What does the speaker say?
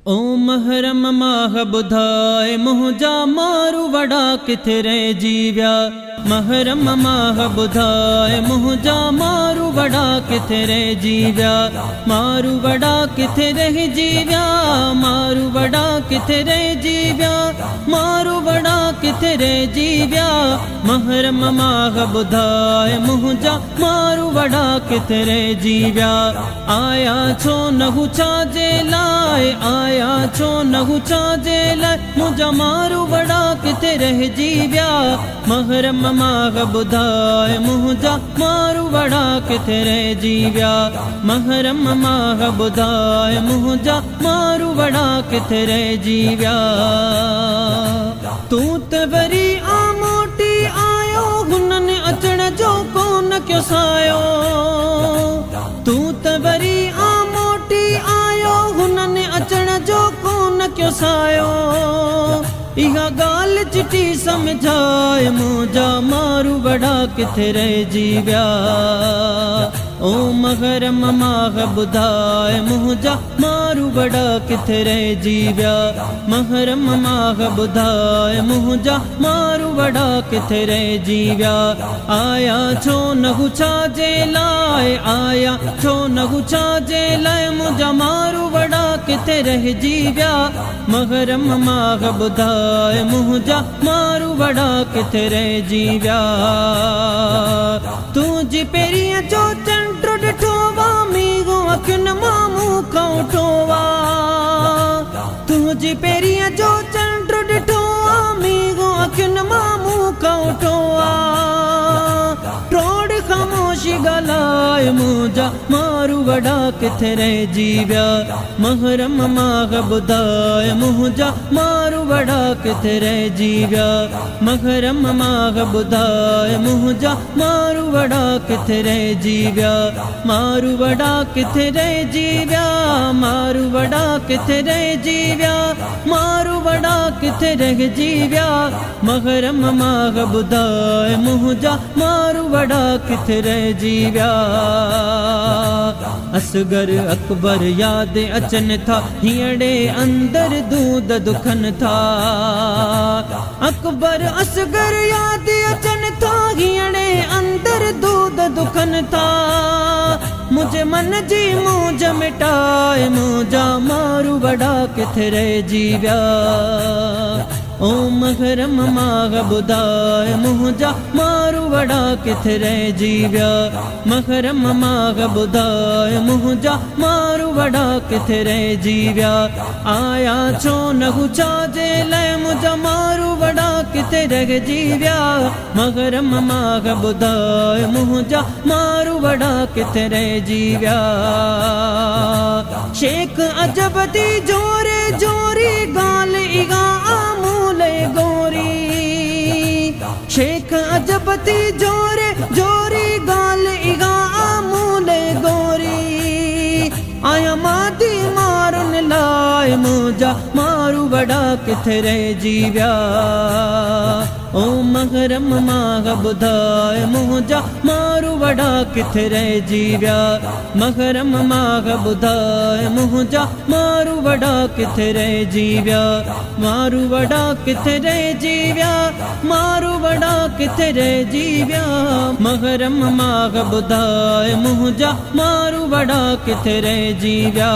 ओ महरम माह बुधाए मुंहिंजा मारू वड़ा किथे रह जीव्या। महरम माह बुधाए मुंहिंजा मारू वड़ा किथे रह जीव्या। मारू वड़ा किथे रह जीव्या। मारू वड़ा किथे रह जीव्या। मारू वड़ा किथे रह जीव्या। महरम माह बुधाए मुंहिंजा मारू वड़ा किथे रह जीव्या। आया छो नहु छाजे लाए। आया छो नहु छाजे लाए। मुंहिंजा मारू वड़ा किथे रह जीव्या। महरम माग बुधाए मुंहिंजा मारू वड़ा किथे रह जीव्या। महरम माग बुधाए मुंहिंजा मारू वड़ा किथे रह जीव्या। तू त वरी आ मोटी आयो हुननि अचण जो कोन क्यों सायो। तू त वरी आ मोटी आयो हुननि अचण जो कोन क्यों सायो। इहा गाल चिटी समझाए मुंहिंजा मारू वड़ा किथे रह जीव्या। ओ महरम माग बुधाए मुंहिंजा मारू वड़ा किथे रह जीव्या। महरम माग बुधाए मुंहिंजा मारू वड़ा किथे रह जीव्या। आया छो नहु छाजे लाए। आया छो नहु छाजे लाए। मुंहिंजा मारू वड़ा किथे रह जीव्या। महरम माग बुधाए मुंहिंजा मारू वड़ा किथे रह जीव्या। तुंहिंजी पेरीअ जो चंड्र ॾिठोवा मीगो अखियुनि मां मूं खां उठोवा। तुंहिंजी पेरीअ जो चंड्र ॾिठोवा मीगो अखियुनि मां मूं खां उठोवा। ट्रोड़ ख़ामोशी ॻाल्हाए मुंहिंजा मारू वड़ा किथे रह जीव्या। महरम माग बुधाए मुंहिंजा मारू वड़ा किथे रह जीव्या। महरम माग बुधाए मुंहिंजा मारू वड़ा किथे रह जीव्या। मारू वड़ा किथे रह जीव्या। मारू वड़ा किथे रह जीव्या। मारू वड़ा किथे रह जीव्या। महरम माग बुधाए मुंहिंजा मारू वड़ा किथे रह जीव्या। असगर अकबर याद अचन था हीअड़े अंदर दूध दुखन था। अकबर असगर याद अचन था हीअड़े अंदर दूध दुखन था। मुझे मन जी मूंझ मिटाए मुंहिंजा मारू वड़ा किथे रह जीव्या। ओ महरम माग बुधाए मुंहिंजा मारू वड़ा किथे रह जीव्या। महरम माग बुधाए मुंहिंजा मारू वड़ा किथे रह जीव्या। आया छो नहु छाजे लाए। मुंहिंजा मारू वड़ा किथे रह जीव्या। महरम माग बुधाए मुंहिंजा मारू वड़ा किथे रह जीव्या। शेख अजब दी जोरे जोरी गाल इगा आमूले गोरी। शेख अजब दी जोरे जोरी गाल इगा आमूले गोरी। आया मादी मारन लाए मुंहिंजा मारू वड़ा किथे रह जीव्या। ओ महरम माग बुधाए मुंहिंजा मारू वड़ा किथे रह जीव्या। महरम माग बुधाए मुंहिंजा मारू वड़ा किथे रह जीव्या। मारू वड़ा किथे रह जीव्या। मारू वड़ा किथे रह जीव्या। महरम माग बुधाए मुंहिंजा मारू वड़ा किथे रह जीव्या।